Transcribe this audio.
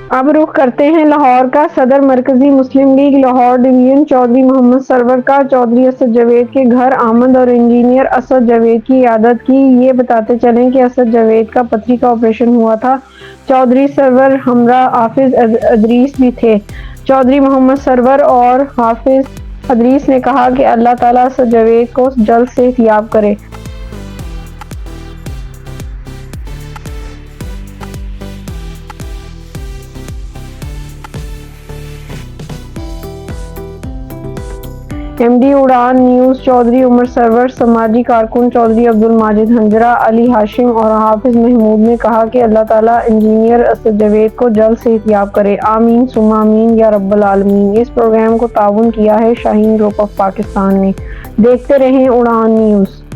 اب رخ کرتے ہیں لاہور کا۔ صدر مرکزی مسلم لیگ لاہور ڈویژن چودھری محمد سرور کا چودھری اسد جاوید کے گھر آمد اور انجینئر اسد جاوید کی عیادت کی۔ یہ بتاتے چلیں کہ اسد جاوید کا پتھری کا آپریشن ہوا تھا۔ چودھری سرور ہمراہ حافظ ادریس بھی تھے۔ چودھری محمد سرور اور حافظ ادریس نے کہا کہ اللہ تعالیٰ اسد جاوید کو جلد صحت یاب کرے۔ ایم ڈی اڑان نیوز چودھری عمر سرور، سماجی کارکن چودھری عبدالماجد ہنجرہ، علی ہاشم اور حافظ محمود نے کہا کہ اللہ تعالیٰ انجینئر اسد جاوید کو جلد صحت یاب کرے۔ آمین ثم آمین یا رب العالمین۔ اس پروگرام کو تعاون کیا ہے شاہین گروپ آف پاکستان نے۔ دیکھتے رہیں اڑان نیوز۔